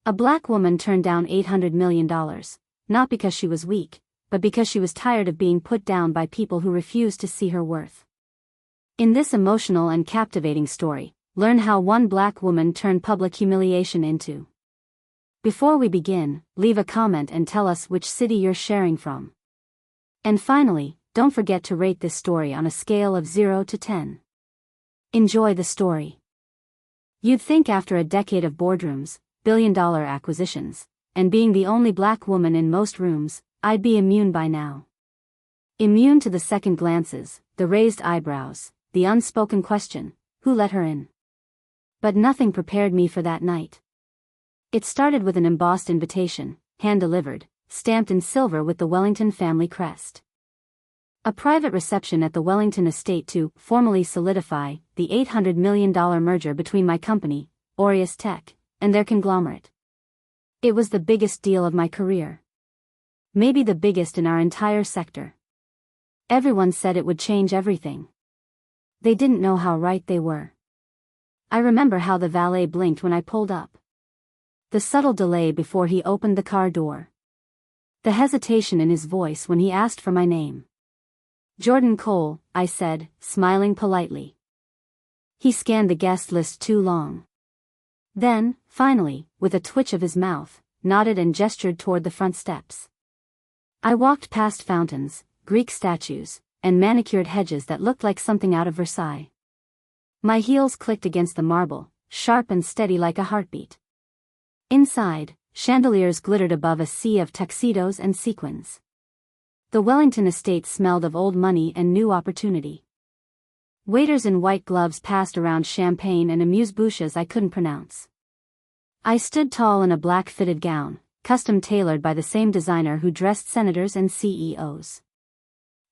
A black woman turned down $800 million, not because she was weak, but because she was tired of being put down by people who refused to see her worth. In this emotional and captivating story, learn how one black woman turned public humiliation into. Before we begin, leave a comment and tell us which city you're sharing from. And finally, don't forget to rate this story on a scale of 0 to 10. Enjoy the story. You'd think after a decade of boardrooms, billion-dollar acquisitions, and being the only black woman in most rooms, I'd be immune by now. Immune to the second glances, the raised eyebrows, the unspoken question, who let her in? But nothing prepared me for that night. It started with an embossed invitation, hand-delivered, stamped in silver with the Wellington family crest. A private reception at the Wellington estate to formally solidify the $800 million merger between my company, Aureus Tech, and their conglomerate. It was the biggest deal of my career. Maybe the biggest in our entire sector. Everyone said it would change everything. They didn't know how right they were. I remember how the valet blinked when I pulled up. The subtle delay before he opened the car door. The hesitation in his voice when he asked for my name. Jordan Cole, I said, smiling politely. He scanned the guest list too long. Then, finally, with a twitch of his mouth, nodded and gestured toward the front steps. I walked past fountains, Greek statues, and manicured hedges that looked like something out of Versailles. My heels clicked against the marble, sharp and steady like a heartbeat. Inside, chandeliers glittered above a sea of tuxedos and sequins. The Wellington estate smelled of old money and new opportunity. Waiters in white gloves passed around champagne and amuse-bouches I couldn't pronounce. I stood tall in a black fitted gown, custom-tailored by the same designer who dressed senators and CEOs.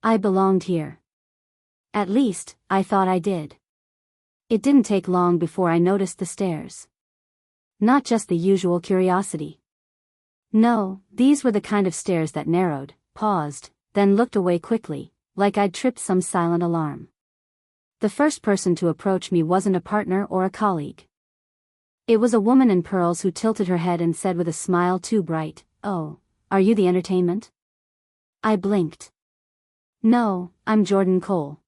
I belonged here. At least, I thought I did. It didn't take long before I noticed the stares. Not just the usual curiosity. No, these were the kind of stares that narrowed, paused, then looked away quickly, like I'd tripped some silent alarm. The first person to approach me wasn't a partner or a colleague. It was a woman in pearls who tilted her head and said with a smile too bright, "Oh, are you the entertainment?" I blinked. "No, I'm Jordan Cole."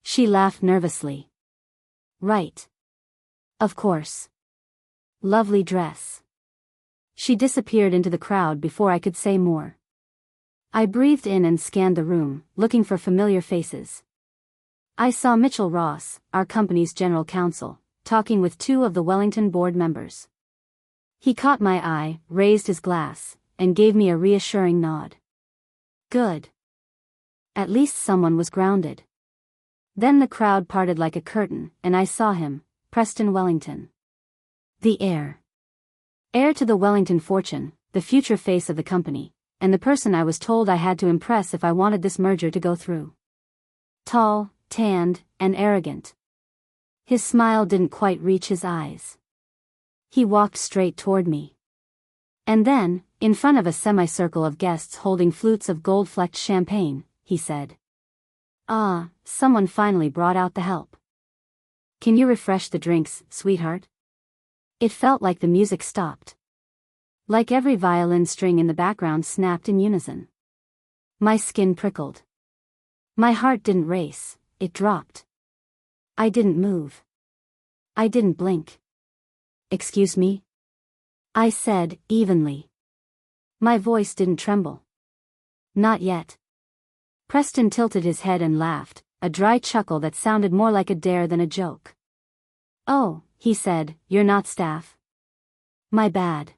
She laughed nervously. "Right. Of course. Lovely dress." She disappeared into the crowd before I could say more. I breathed in and scanned the room, looking for familiar faces. I saw Mitchell Ross, our company's general counsel, talking with two of the Wellington board members. He caught my eye, raised his glass, and gave me a reassuring nod. Good. At least someone was grounded. Then the crowd parted like a curtain, and I saw him, Preston Wellington. The heir. Heir to the Wellington fortune, the future face of the company, and the person I was told I had to impress if I wanted this merger to go through. Tall, tanned, and arrogant. His smile didn't quite reach his eyes. He walked straight toward me. And then, in front of a semicircle of guests holding flutes of gold-flecked champagne, he said, "Ah, someone finally brought out the help. Can you refresh the drinks, sweetheart?" It felt like the music stopped. Like every violin string in the background snapped in unison. My skin prickled. My heart didn't race, it dropped. I didn't move. I didn't blink. "Excuse me?" I said, evenly. My voice didn't tremble. "Not yet." Preston tilted his head and laughed, a dry chuckle that sounded more like a dare than a joke. "Oh," he said, "you're not staff. My bad.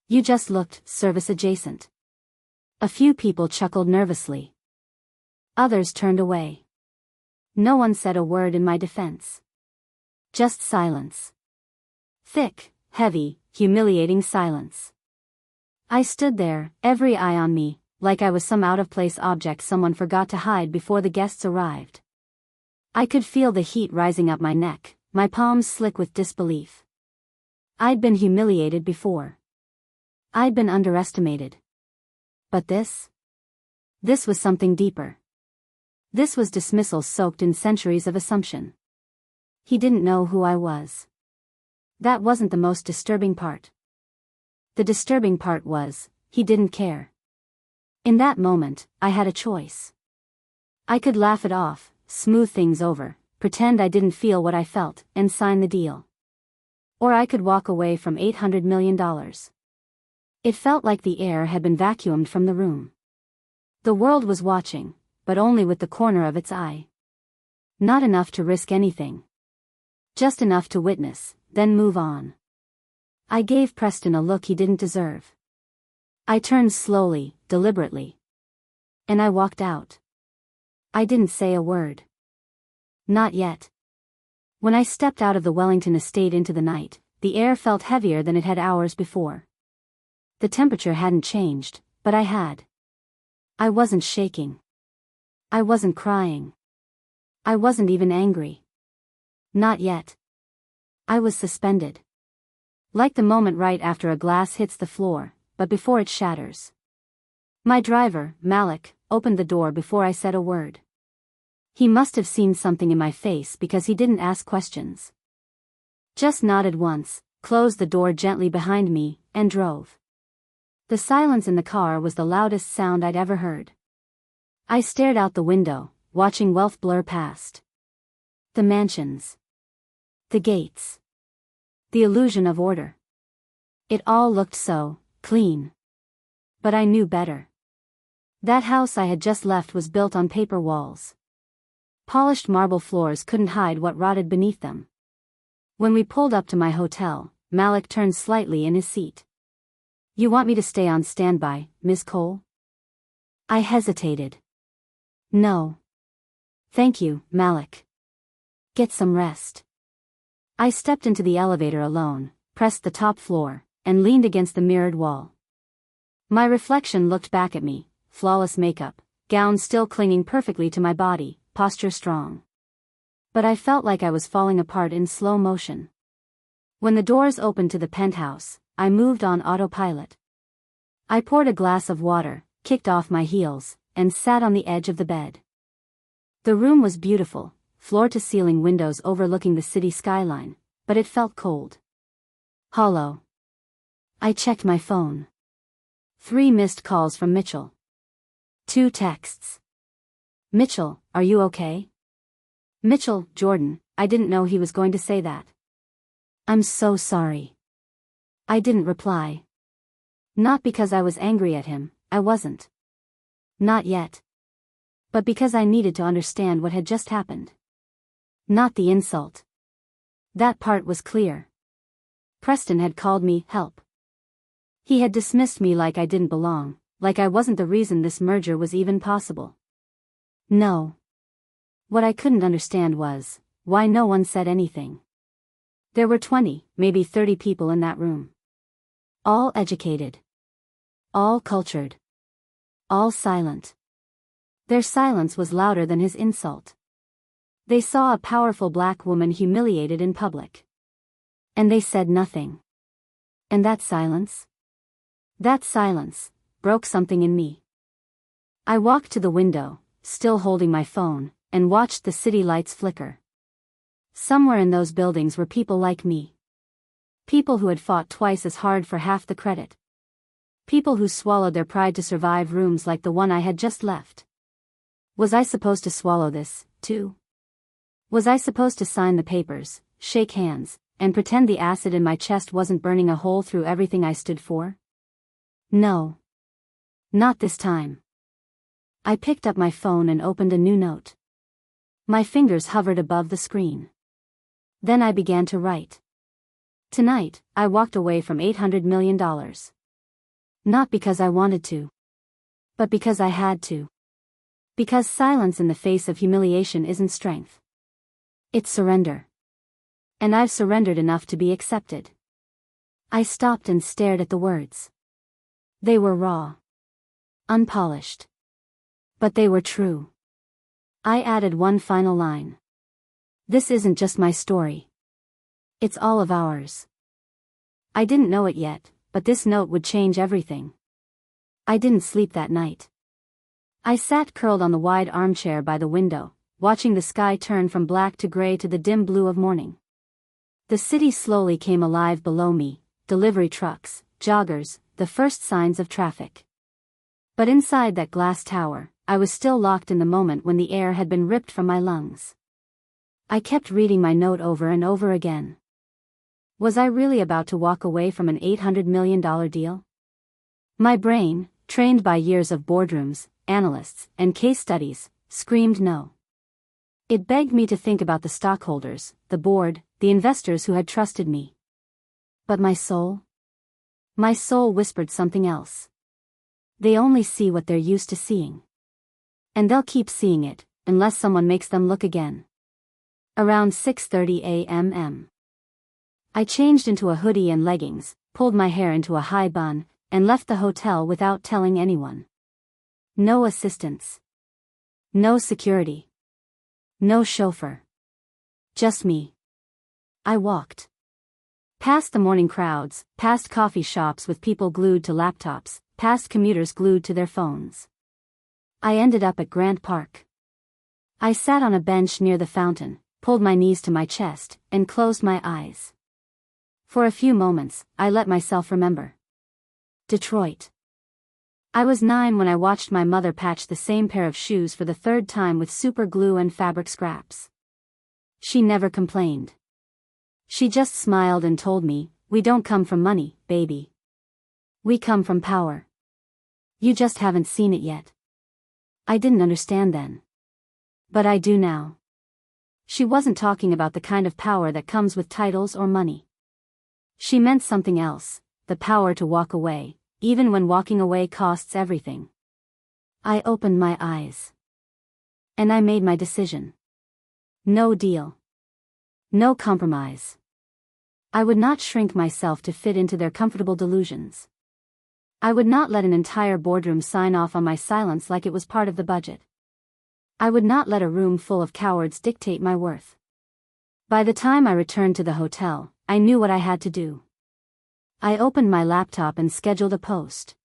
You just looked service adjacent." A few people chuckled nervously. Others turned away. No one said a word in my defense. Just silence. Thick, heavy, humiliating silence. I stood there, every eye on me, like I was some out-of-place object someone forgot to hide before the guests arrived. I could feel the heat rising up my neck, my palms slick with disbelief. I'd been humiliated before. I'd been underestimated. But this? This was something deeper. This was dismissal soaked in centuries of assumption. He didn't know who I was. That wasn't the most disturbing part. The disturbing part was, he didn't care. In that moment, I had a choice. I could laugh it off, smooth things over, pretend I didn't feel what I felt, and sign the deal. Or I could walk away from $800 million. It felt like the air had been vacuumed from the room. The world was watching, but only with the corner of its eye. Not enough to risk anything. Just enough to witness, then move on. I gave Preston a look he didn't deserve. I turned slowly, deliberately. And I walked out. I didn't say a word. Not yet. When I stepped out of the Wellington estate into the night, the air felt heavier than it had hours before. The temperature hadn't changed, but I had. I wasn't shaking. I wasn't crying. I wasn't even angry. Not yet. I was suspended. Like the moment right after a glass hits the floor, but before it shatters. My driver, Malik, opened the door before I said a word. He must have seen something in my face because he didn't ask questions. Just nodded once, closed the door gently behind me, and drove. The silence in the car was the loudest sound I'd ever heard. I stared out the window, watching wealth blur past. The mansions. The gates. The illusion of order. It all looked so clean. But I knew better. That house I had just left was built on paper walls. Polished marble floors couldn't hide what rotted beneath them. When we pulled up to my hotel, Malik turned slightly in his seat. "You want me to stay on standby, Miss Cole?" I hesitated. "No. Thank you, Malik. Get some rest." I stepped into the elevator alone, pressed the top floor, and leaned against the mirrored wall. My reflection looked back at me, flawless makeup, gown still clinging perfectly to my body, posture strong. But I felt like I was falling apart in slow motion. When the doors opened to the penthouse, I moved on autopilot. I poured a glass of water, kicked off my heels, and sat on the edge of the bed. The room was beautiful, floor-to-ceiling windows overlooking the city skyline, but it felt cold. Hollow. I checked my phone. 3 missed calls from Mitchell. 2 texts. "Mitchell, are you okay?" "Mitchell, Jordan, I didn't know he was going to say that." "I'm so sorry." I didn't reply. Not because I was angry at him, I wasn't. Not yet. But because I needed to understand what had just happened. Not the insult. That part was clear. Preston had called me help. He had dismissed me like I didn't belong, like I wasn't the reason this merger was even possible. No. What I couldn't understand was, why no one said anything. There were 20, maybe 30 people in that room. All educated. All cultured. All silent. Their silence was louder than his insult. They saw a powerful black woman humiliated in public. And they said nothing. And that silence broke something in me. I walked to the window, still holding my phone, and watched the city lights flicker. Somewhere in those buildings were people like me. People who had fought twice as hard for half the credit. People who swallowed their pride to survive rooms like the one I had just left. Was I supposed to swallow this, too? Was I supposed to sign the papers, shake hands, and pretend the acid in my chest wasn't burning a hole through everything I stood for? No. Not this time. I picked up my phone and opened a new note. My fingers hovered above the screen. Then I began to write. Tonight, I walked away from $800 million. Not because I wanted to. But because I had to. Because silence in the face of humiliation isn't strength. It's surrender. And I've surrendered enough to be accepted. I stopped and stared at the words. They were raw. Unpolished. But they were true. I added one final line. This isn't just my story. It's all of ours. I didn't know it yet, but this note would change everything. I didn't sleep that night. I sat curled on the wide armchair by the window, watching the sky turn from black to gray to the dim blue of morning. The city slowly came alive below me, delivery trucks, joggers, the first signs of traffic. But inside that glass tower, I was still locked in the moment when the air had been ripped from my lungs. I kept reading my note over and over again. Was I really about to walk away from an $800 million deal? My brain, trained by years of boardrooms, analysts, and case studies, screamed no. It begged me to think about the stockholders, the board, the investors who had trusted me. But my soul? My soul whispered something else. They only see what they're used to seeing. And they'll keep seeing it, unless someone makes them look again. Around 6:30 a.m. I changed into a hoodie and leggings, pulled my hair into a high bun, and left the hotel without telling anyone. No assistants. No security. No chauffeur. Just me. I walked. Past the morning crowds, past coffee shops with people glued to laptops, past commuters glued to their phones. I ended up at Grant Park. I sat on a bench near the fountain, pulled my knees to my chest, and closed my eyes. For a few moments, I let myself remember. Detroit. I was 9 when I watched my mother patch the same pair of shoes for the 3rd time with super glue and fabric scraps. She never complained. She just smiled and told me, "We don't come from money, baby. We come from power. You just haven't seen it yet." I didn't understand then. But I do now. She wasn't talking about the kind of power that comes with titles or money. She meant something else, the power to walk away, even when walking away costs everything. I opened my eyes. And I made my decision. No deal. No compromise. I would not shrink myself to fit into their comfortable delusions. I would not let an entire boardroom sign off on my silence like it was part of the budget. I would not let a room full of cowards dictate my worth. By the time I returned to the hotel, I knew what I had to do. I opened my laptop and scheduled a post.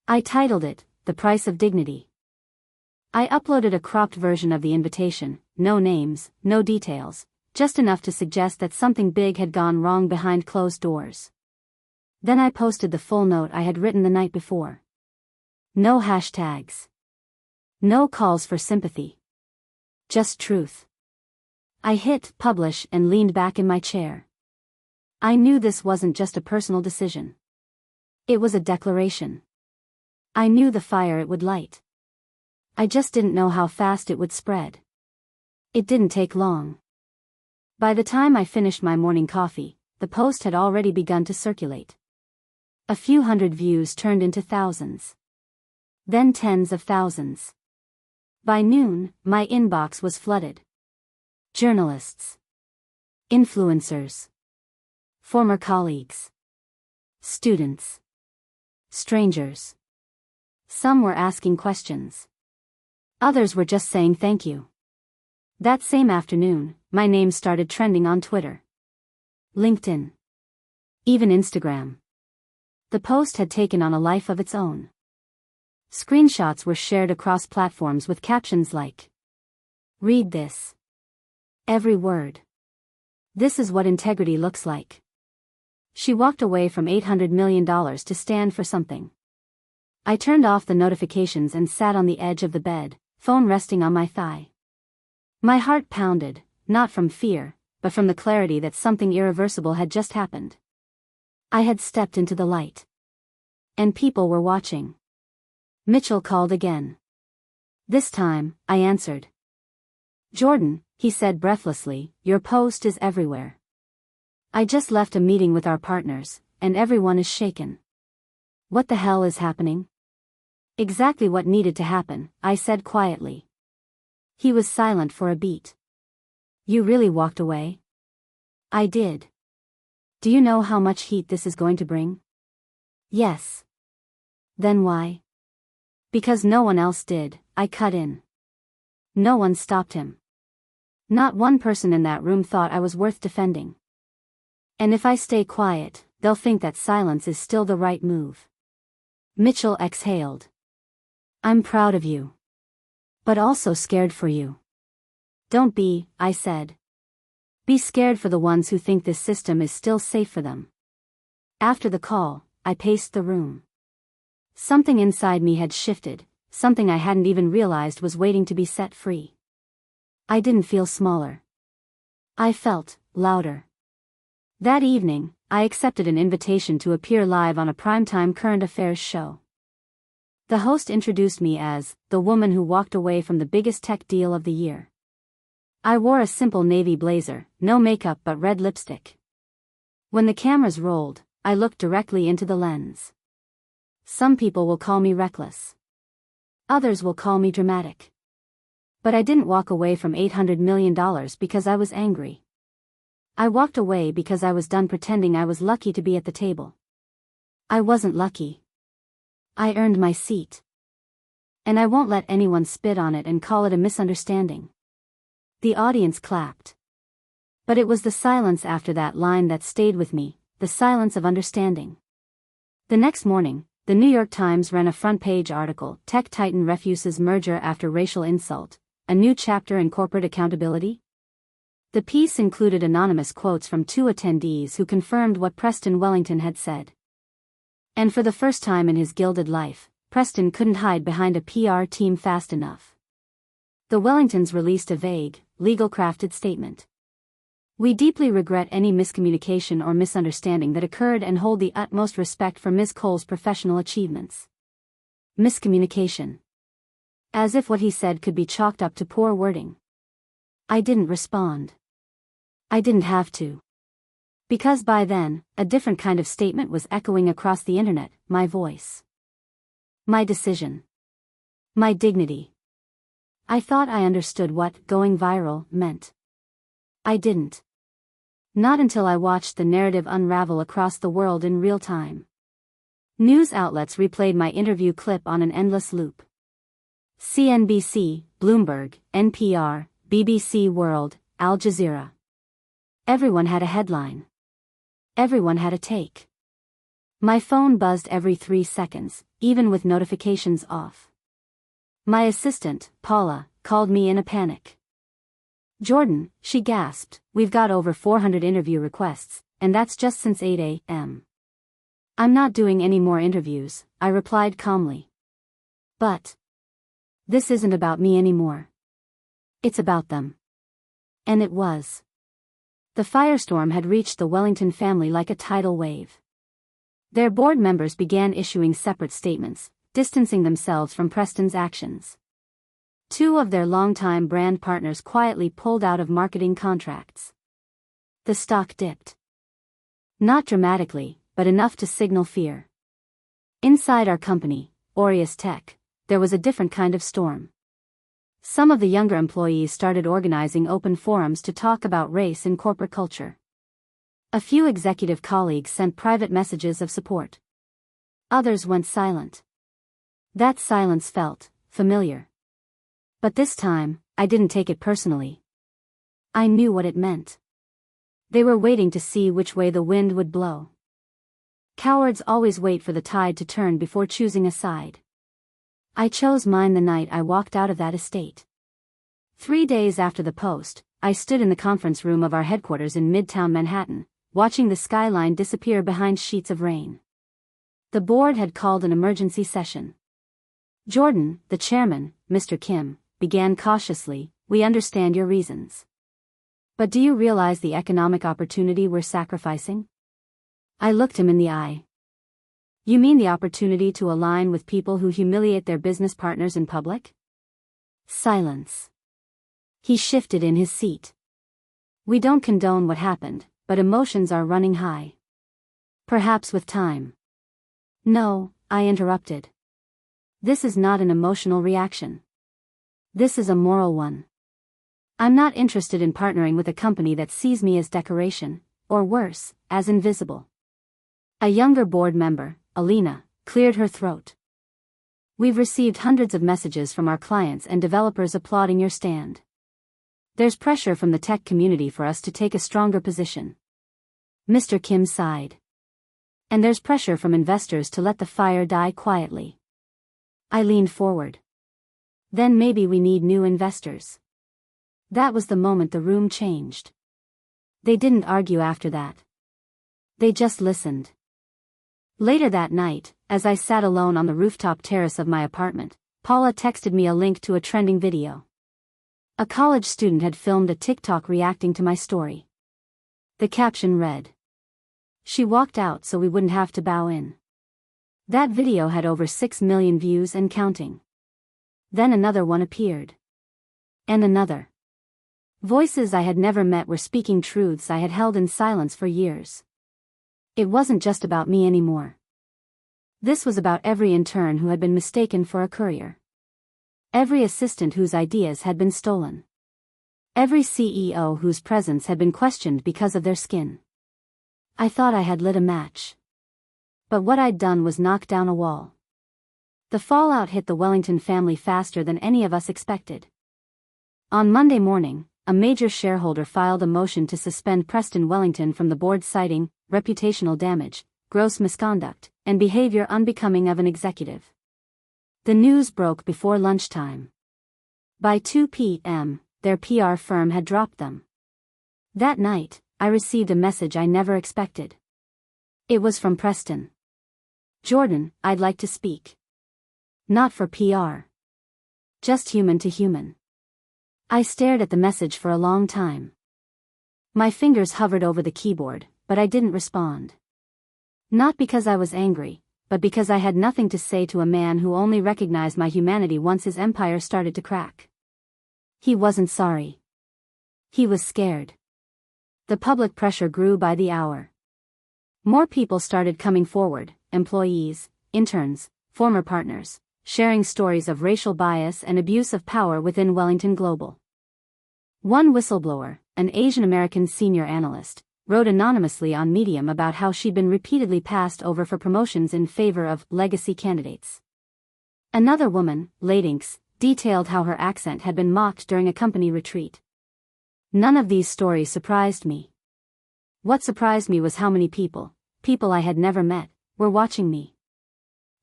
I titled it, "The Price of Dignity." I uploaded a cropped version of the invitation, no names, no details, just enough to suggest that something big had gone wrong behind closed doors. Then I posted the full note I had written the night before. No hashtags. No calls for sympathy. Just truth. I hit publish and leaned back in my chair. I knew this wasn't just a personal decision. It was a declaration. I knew the fire it would light. I just didn't know how fast it would spread. It didn't take long. By the time I finished my morning coffee, the post had already begun to circulate. A few hundred views turned into thousands. Then tens of thousands. By noon, my inbox was flooded. Journalists. Influencers. Former colleagues. Students. Strangers. Some were asking questions. Others were just saying thank you. That same afternoon, my name started trending on Twitter, LinkedIn, even Instagram. The post had taken on a life of its own. Screenshots were shared across platforms with captions like, "Read this. Every word. This is what integrity looks like." She walked away from $800 million to stand for something. I turned off the notifications and sat on the edge of the bed, phone resting on my thigh. My heart pounded, not from fear, but from the clarity that something irreversible had just happened. I had stepped into the light. And people were watching. Mitchell called again. This time, I answered. "Jordan," he said breathlessly, "your post is everywhere. I just left a meeting with our partners, and everyone is shaken." "What the hell is happening?" "Exactly what needed to happen," I said quietly. He was silent for a beat. "You really walked away?" "I did." "Do you know how much heat this is going to bring?" "Yes." "Then why?" "Because no one else did," I cut in. No one stopped him. Not one person in that room thought I was worth defending. And if I stay quiet, they'll think that silence is still the right move. Mitchell exhaled. "I'm proud of you. But also scared for you." "Don't be," I said. "Be scared for the ones who think this system is still safe for them." After the call, I paced the room. Something inside me had shifted, something I hadn't even realized was waiting to be set free. I didn't feel smaller. I felt louder. That evening, I accepted an invitation to appear live on a primetime current affairs show. The host introduced me as the woman who walked away from the biggest tech deal of the year. I wore a simple navy blazer, no makeup but red lipstick. When the cameras rolled, I looked directly into the lens. Some people will call me reckless. Others will call me dramatic. But I didn't walk away from $800 million because I was angry. I walked away because I was done pretending I was lucky to be at the table. I wasn't lucky. I earned my seat. And I won't let anyone spit on it and call it a misunderstanding. The audience clapped. But it was the silence after that line that stayed with me, the silence of understanding. The next morning, the New York Times ran a front-page article, Tech Titan Refuses Merger After Racial Insult, a New Chapter in Corporate Accountability? The piece included anonymous quotes from 2 attendees who confirmed what Preston Wellington had said. And for the first time in his gilded life, Preston couldn't hide behind a PR team fast enough. The Wellingtons released a vague, legal-crafted statement. We deeply regret any miscommunication or misunderstanding that occurred and hold the utmost respect for Ms. Cole's professional achievements. Miscommunication. As if what he said could be chalked up to poor wording. I didn't respond. I didn't have to. Because by then, a different kind of statement was echoing across the internet, my voice. My decision. My dignity. I thought I understood what going viral meant. I didn't. Not until I watched the narrative unravel across the world in real time. News outlets replayed my interview clip on an endless loop. CNBC, Bloomberg, NPR, BBC World, Al Jazeera. Everyone had a headline. Everyone had a take. My phone buzzed every 3 seconds, even with notifications off. My assistant, Paula, called me in a panic. Jordan, she gasped, we've got over 400 interview requests, and that's just since 8 a.m. I'm not doing any more interviews, I replied calmly. But this isn't about me anymore. It's about them. And it was. The firestorm had reached the Wellington family like a tidal wave. Their board members began issuing separate statements, distancing themselves from Preston's actions. 2 of their longtime brand partners quietly pulled out of marketing contracts. The stock dipped. Not dramatically, but enough to signal fear. Inside our company, Aureus Tech, there was a different kind of storm. Some of the younger employees started organizing open forums to talk about race in corporate culture. A few executive colleagues sent private messages of support. Others went silent. That silence felt familiar. But this time, I didn't take it personally. I knew what it meant. They were waiting to see which way the wind would blow. Cowards always wait for the tide to turn before choosing a side. I chose mine the night I walked out of that estate. 3 days after the post, I stood in the conference room of our headquarters in Midtown Manhattan, watching the skyline disappear behind sheets of rain. The board had called an emergency session. Jordan, the chairman, Mr. Kim, began cautiously, we understand your reasons. But do you realize the economic opportunity we're sacrificing? I looked him in the eye. You mean the opportunity to align with people who humiliate their business partners in public? Silence. He shifted in his seat. We don't condone what happened, but emotions are running high. Perhaps with time. No, I interrupted. This is not an emotional reaction. This is a moral one. I'm not interested in partnering with a company that sees me as decoration, or worse, as invisible. A younger board member, Alina, cleared her throat. We've received hundreds of messages from our clients and developers applauding your stand. There's pressure from the tech community for us to take a stronger position. Mr. Kim sighed. And there's pressure from investors to let the fire die quietly. I leaned forward. Then maybe we need new investors. That was the moment the room changed. They didn't argue after that. They just listened. Later that night, as I sat alone on the rooftop terrace of my apartment, Paula texted me a link to a trending video. A college student had filmed a TikTok reacting to my story. The caption read, "She walked out so we wouldn't have to bow in." That video had over 6 million views and counting. Then another one appeared. And another. Voices I had never met were speaking truths I had held in silence for years. It wasn't just about me anymore. This was about every intern who had been mistaken for a courier. Every assistant whose ideas had been stolen. Every CEO whose presence had been questioned because of their skin. I thought I had lit a match. But what I'd done was knock down a wall. The fallout hit the Wellington family faster than any of us expected. On Monday morning, a major shareholder filed a motion to suspend Preston Wellington from the board citing reputational damage, gross misconduct, and behavior unbecoming of an executive. The news broke before lunchtime. By 2 p.m., their PR firm had dropped them. That night, I received a message I never expected. It was from Preston. "Jordan, I'd like to speak. Not for PR. Just human to human." I stared at the message for a long time. My fingers hovered over the keyboard, but I didn't respond. Not because I was angry, but because I had nothing to say to a man who only recognized my humanity once his empire started to crack. He wasn't sorry. He was scared. The public pressure grew by the hour. More people started coming forward, employees, interns, former partners, sharing stories of racial bias and abuse of power within Wellington Global. One whistleblower, an Asian American senior analyst, wrote anonymously on Medium about how she'd been repeatedly passed over for promotions in favor of legacy candidates. Another woman, Ladinks, detailed how her accent had been mocked during a company retreat. None of these stories surprised me. What surprised me was how many people I had never met, were watching me.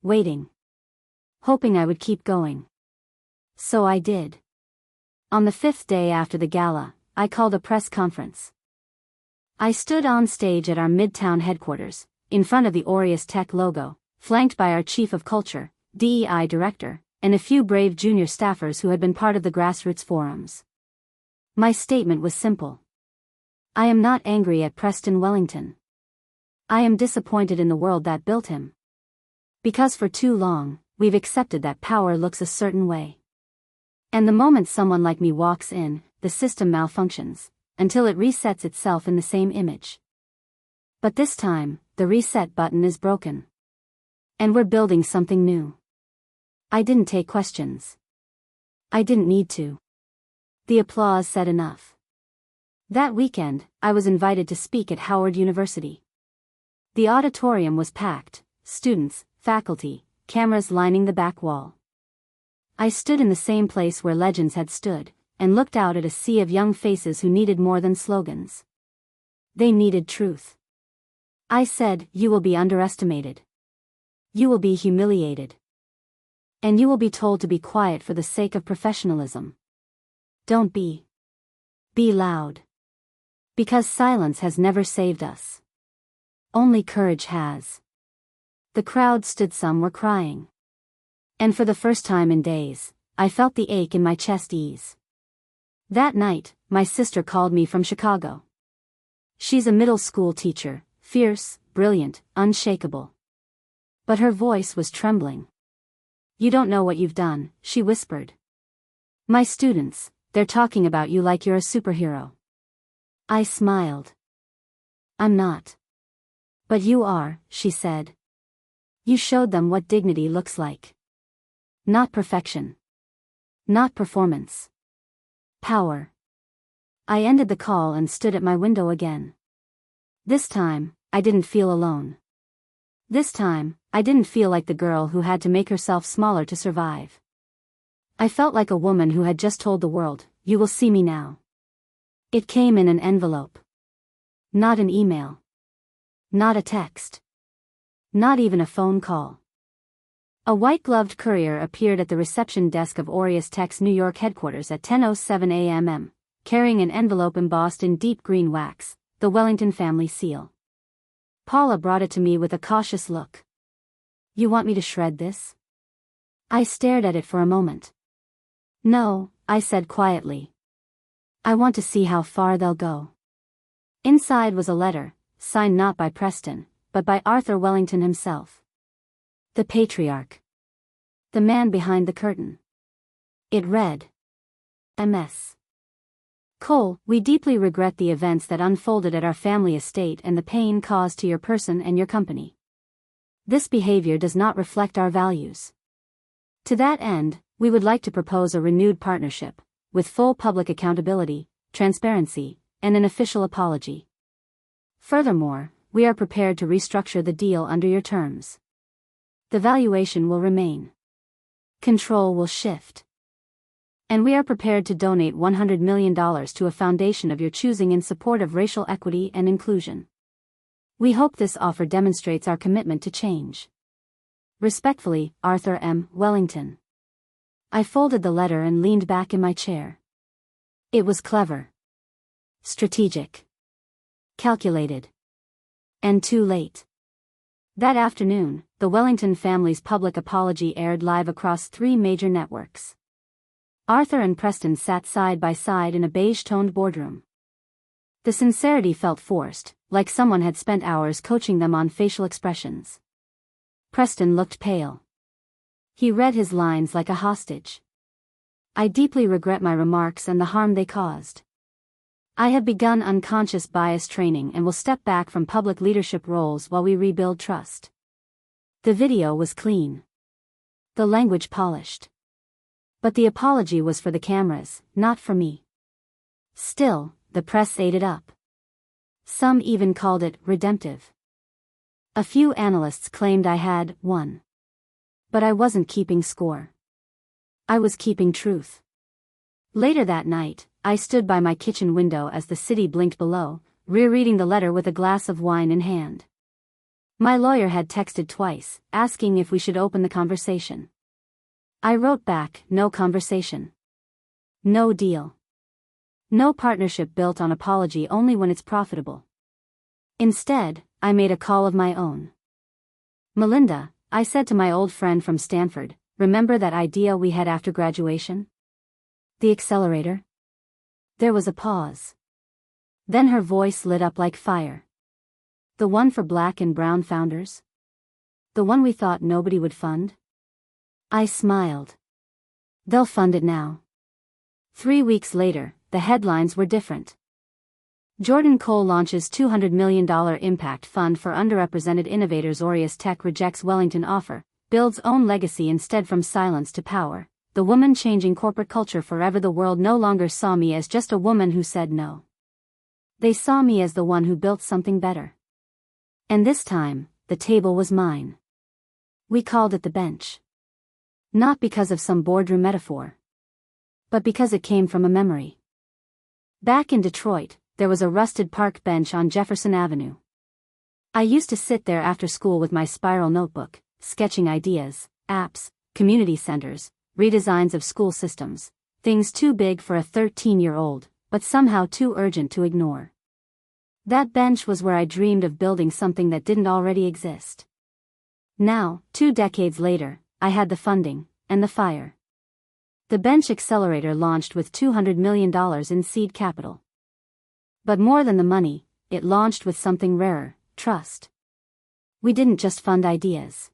Waiting. Hoping I would keep going. So I did. On the 5th day after the gala, I called a press conference. I stood on stage at our Midtown headquarters, in front of the Aureus Tech logo, flanked by our Chief of Culture, DEI Director, and a few brave junior staffers who had been part of the grassroots forums. My statement was simple. I am not angry at Preston Wellington. I am disappointed in the world that built him. Because for too long, we've accepted that power looks a certain way. And the moment someone like me walks in, the system malfunctions, until it resets itself in the same image. But this time, the reset button is broken. And we're building something new. I didn't take questions. I didn't need to. The applause said enough. That weekend, I was invited to speak at Howard University. The auditorium was packed, students, faculty, cameras lining the back wall. I stood in the same place where legends had stood, and looked out at a sea of young faces who needed more than slogans. They needed truth. I said, "You will be underestimated. You will be humiliated. And you will be told to be quiet for the sake of professionalism. Don't be. Be loud. Because silence has never saved us. Only courage has." The crowd stood, some were crying. And for the first time in days, I felt the ache in my chest ease. That night, my sister called me from Chicago. She's a middle school teacher, fierce, brilliant, unshakable. But her voice was trembling. "You don't know what you've done," she whispered. "My students, they're talking about you like you're a superhero." I smiled. "I'm not." "But you are," she said. "You showed them what dignity looks like. Not perfection. Not performance. Power." I ended the call and stood at my window again. This time, I didn't feel alone. This time, I didn't feel like the girl who had to make herself smaller to survive. I felt like a woman who had just told the world, "You will see me now." It came in an envelope. Not an email. Not a text. Not even a phone call. A white-gloved courier appeared at the reception desk of Aureus Tech's New York headquarters at 10:07 a.m., carrying an envelope embossed in deep green wax, the Wellington family seal. Paula brought it to me with a cautious look. You want me to shred this? I stared at it for a moment. No, I said quietly. I want to see how far they'll go. Inside was a letter, signed not by Preston, but by Arthur Wellington himself. The patriarch. The man behind the curtain. It read. MS. Cole, we deeply regret the events that unfolded at our family estate and the pain caused to your person and your company. This behavior does not reflect our values. To that end, we would like to propose a renewed partnership, with full public accountability, transparency, and an official apology. Furthermore, we are prepared to restructure the deal under your terms. The valuation will remain. Control will shift. And we are prepared to donate $100 million to a foundation of your choosing in support of racial equity and inclusion. We hope this offer demonstrates our commitment to change. Respectfully, Arthur M. Wellington. I folded the letter and leaned back in my chair. It was clever. Strategic. Calculated. And too late. That afternoon, the Wellington family's public apology aired live across 3 major networks. Arthur and Preston sat side by side in a beige-toned boardroom. The sincerity felt forced, like someone had spent hours coaching them on facial expressions. Preston looked pale. He read his lines like a hostage. I deeply regret my remarks and the harm they caused. I have begun unconscious bias training and will step back from public leadership roles while we rebuild trust. The video was clean. The language polished. But the apology was for the cameras, not for me. Still, the press ate it up. Some even called it redemptive. A few analysts claimed I had won. But I wasn't keeping score. I was keeping truth. Later that night, I stood by my kitchen window as the city blinked below, rereading the letter with a glass of wine in hand. My lawyer had texted twice, asking if we should open the conversation. I wrote back, no conversation. No deal. No partnership built on apology only when it's profitable. Instead, I made a call of my own. Melinda, I said to my old friend from Stanford, remember that idea we had after graduation? The accelerator? There was a pause. Then her voice lit up like fire. The one for Black and brown founders? The one we thought nobody would fund? I smiled. They'll fund it now. 3 weeks later, the headlines were different. Jordan Cole launches $200 million impact fund for underrepresented innovators. Aureus Tech rejects Wellington offer, builds own legacy instead. From silence to power, the woman changing corporate culture forever. The world no longer saw me as just a woman who said no. They saw me as the one who built something better. And this time, the table was mine. We called it the bench. Not because of some boardroom metaphor, but because it came from a memory. Back in Detroit, there was a rusted park bench on Jefferson Avenue. I used to sit there after school with my spiral notebook, sketching ideas, apps, community centers, redesigns of school systems, things too big for a 13-year-old, but somehow too urgent to ignore. That bench was where I dreamed of building something that didn't already exist. Now, 2 decades later, I had the funding, and the fire. The Bench Accelerator launched with $200 million in seed capital. But more than the money, it launched with something rarer, trust. We didn't just fund ideas.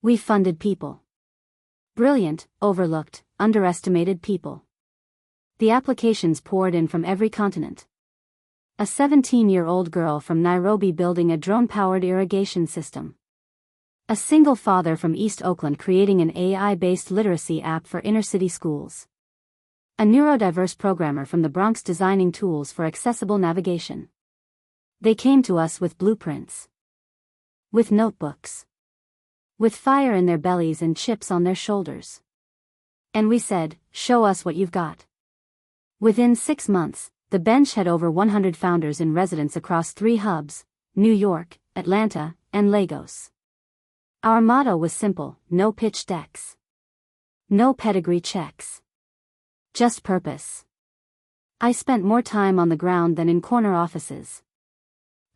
We funded people. Brilliant, overlooked, underestimated people. The applications poured in from every continent. A 17-year-old girl from Nairobi building a drone-powered irrigation system. A single father from East Oakland creating an AI-based literacy app for inner-city schools. A neurodiverse programmer from the Bronx designing tools for accessible navigation. They came to us with blueprints. With notebooks. With fire in their bellies and chips on their shoulders. And we said, show us what you've got. Within 6 months, the bench had over 100 founders in residence across 3 hubs, New York, Atlanta, and Lagos. Our motto was simple, no pitch decks. No pedigree checks. Just purpose. I spent more time on the ground than in corner offices.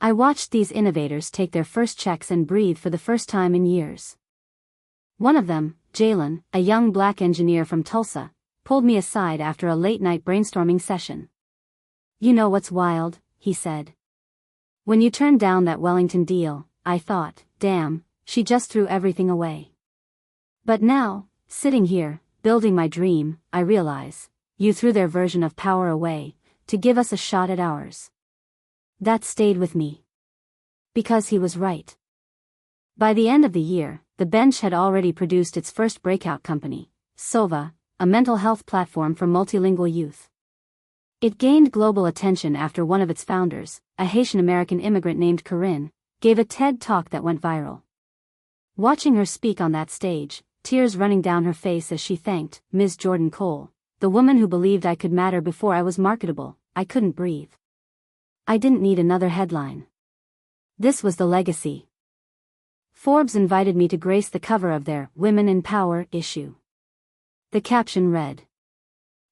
I watched these innovators take their first checks and breathe for the first time in years. One of them, Jalen, a young black engineer from Tulsa, pulled me aside after a late-night brainstorming session. "You know what's wild," he said. "When you turned down that Wellington deal, I thought, damn, she just threw everything away. But now, sitting here, building my dream, I realize, you threw their version of power away, to give us a shot at ours." That stayed with me. Because he was right. By the end of the year, the bench had already produced its first breakout company, SOVA, a mental health platform for multilingual youth. It gained global attention after one of its founders, a Haitian-American immigrant named Corinne, gave a TED Talk that went viral. Watching her speak on that stage, tears running down her face as she thanked Ms. Jordan Cole, the woman who believed I could matter before I was marketable, I couldn't breathe. I didn't need another headline. This was the legacy. Forbes invited me to grace the cover of their Women in Power issue. The caption read,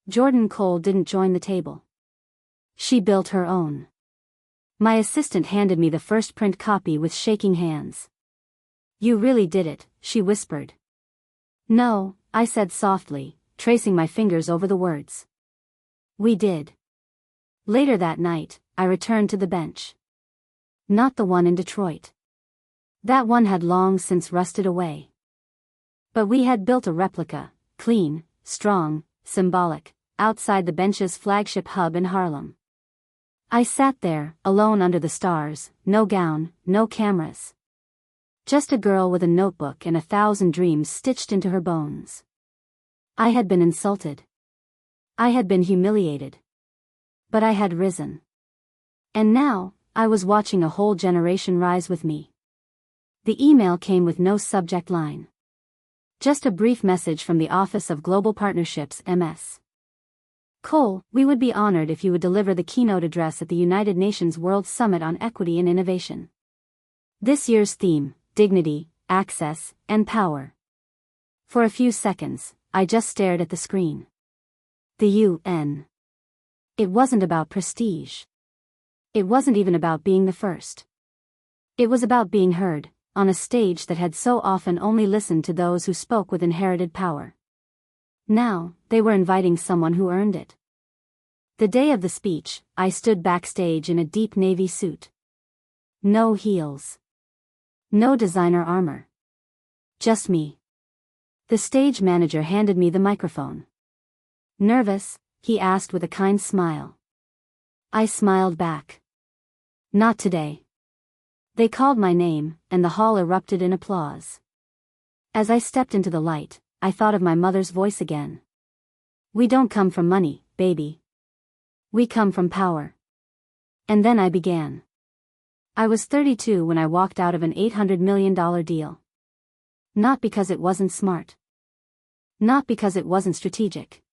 "Jordan Cole didn't join the table. She built her own." My assistant handed me the first print copy with shaking hands. "You really did it," she whispered. "No," I said softly, tracing my fingers over the words. "We did." Later that night, I returned to the bench. Not the one in Detroit. That one had long since rusted away. But we had built a replica, clean, strong, symbolic, outside the bench's flagship hub in Harlem. I sat there, alone under the stars, no gown, no cameras. Just a girl with a notebook and 1,000 dreams stitched into her bones. I had been insulted. I had been humiliated. But I had risen. And now, I was watching a whole generation rise with me. The email came with no subject line. Just a brief message from the Office of Global Partnerships, MS. "Cole, we would be honored if you would deliver the keynote address at the United Nations World Summit on Equity and Innovation. This year's theme, dignity, access, and power." For a few seconds, I just stared at the screen. The UN. It wasn't about prestige. It wasn't even about being the first. It was about being heard, on a stage that had so often only listened to those who spoke with inherited power. Now, they were inviting someone who earned it. The day of the speech, I stood backstage in a deep navy suit. No heels. No designer armor. Just me. The stage manager handed me the microphone. "Nervous?" he asked with a kind smile. I smiled back. "Not today." They called my name, and the hall erupted in applause. As I stepped into the light, I thought of my mother's voice again. "We don't come from money, baby. We come from power." And then I began. I was 32 when I walked out of an $800 million deal. Not because it wasn't smart. Not because it wasn't strategic.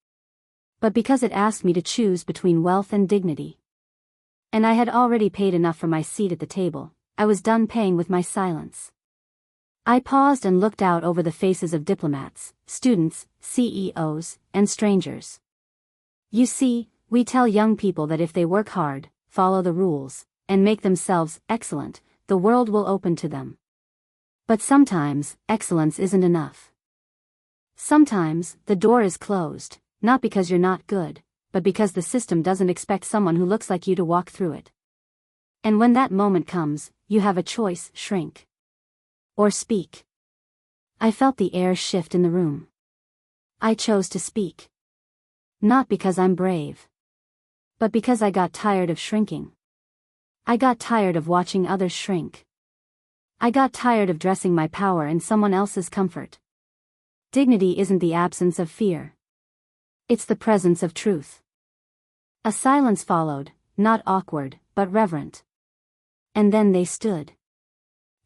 But because it asked me to choose between wealth and dignity. And I had already paid enough for my seat at the table. I was done paying with my silence. I paused and looked out over the faces of diplomats, students, CEOs, and strangers. You see, we tell young people that if they work hard, follow the rules, and make themselves excellent, the world will open to them. But sometimes, excellence isn't enough. Sometimes, the door is closed, not because you're not good, but because the system doesn't expect someone who looks like you to walk through it. And when that moment comes, you have a choice: shrink or speak. I felt the air shift in the room. I chose to speak. Not because I'm brave, but because I got tired of shrinking. I got tired of watching others shrink. I got tired of dressing my power in someone else's comfort. Dignity isn't the absence of fear. It's the presence of truth. A silence followed, not awkward, but reverent. And then they stood.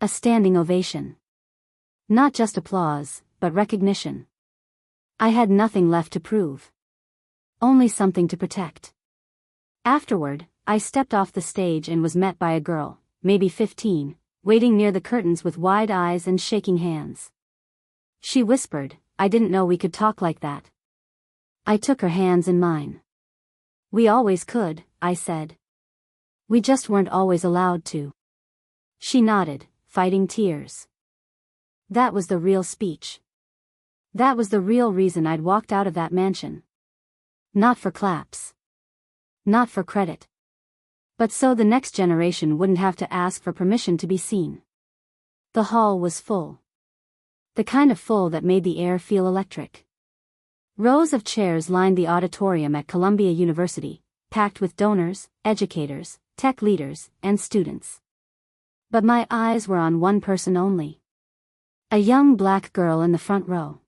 A standing ovation. Not just applause, but recognition. I had nothing left to prove. Only something to protect. Afterward, I stepped off the stage and was met by a girl, maybe 15, waiting near the curtains with wide eyes and shaking hands. She whispered, "I didn't know we could talk like that." I took her hands in mine. "We always could," I said. "We just weren't always allowed to." She nodded, fighting tears. That was the real speech. That was the real reason I'd walked out of that mansion. Not for claps. Not for credit. But so the next generation wouldn't have to ask for permission to be seen. The hall was full. The kind of full that made the air feel electric. Rows of chairs lined the auditorium at Columbia University, packed with donors, educators, tech leaders, and students. But my eyes were on one person only. A young black girl in the front row.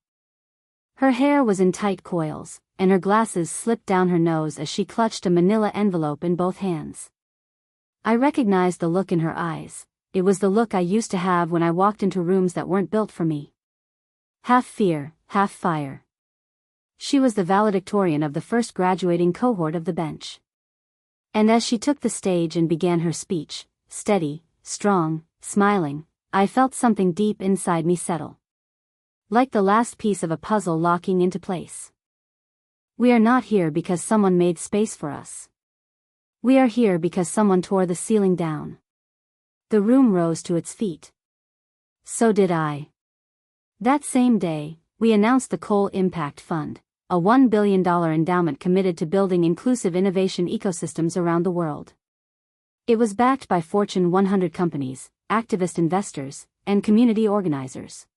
Her hair was in tight coils, and her glasses slipped down her nose as she clutched a manila envelope in both hands. I recognized the look in her eyes. It was the look I used to have when I walked into rooms that weren't built for me. Half fear, half fire. She was the valedictorian of the first graduating cohort of the bench. And as she took the stage and began her speech, steady, strong, smiling, I felt something deep inside me settle. Like the last piece of a puzzle locking into place. We are not here because someone made space for us. We are here because someone tore the ceiling down. The room rose to its feet. So did I. That same day, we announced the Coal Impact Fund, a $1 billion endowment committed to building inclusive innovation ecosystems around the world. It was backed by Fortune 100 companies, activist investors, and community organizers.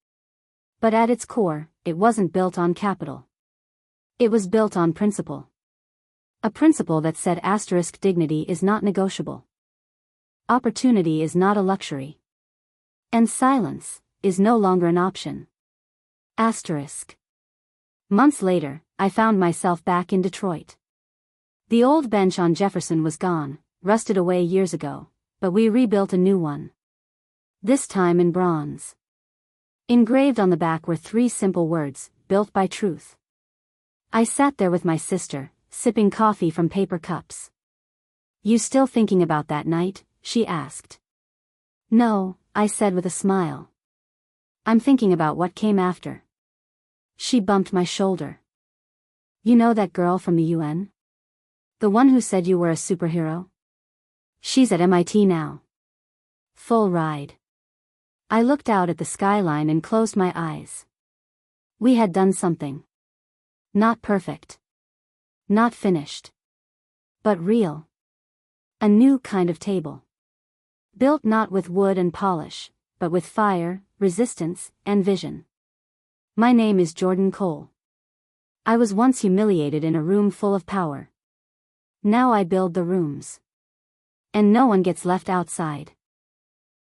But at its core, it wasn't built on capital. It was built on principle. A principle that said dignity is not negotiable. Opportunity is not a luxury. And silence is no longer an option. Months later, I found myself back in Detroit. The old bench on Jefferson was gone, rusted away years ago, but we rebuilt a new one. This time in bronze. Engraved on the back were 3 simple words, built by truth. I sat there with my sister, sipping coffee from paper cups. "You still thinking about that night?" she asked. "No," I said with a smile. "I'm thinking about what came after." She bumped my shoulder. "You know that girl from the UN? The one who said you were a superhero? She's at MIT now." Full ride. I looked out at the skyline and closed my eyes. We had done something. Not perfect. Not finished. But real. A new kind of table. Built not with wood and polish, but with fire, resistance, and vision. My name is Jordan Cole. I was once humiliated in a room full of power. Now I build the rooms. And no one gets left outside.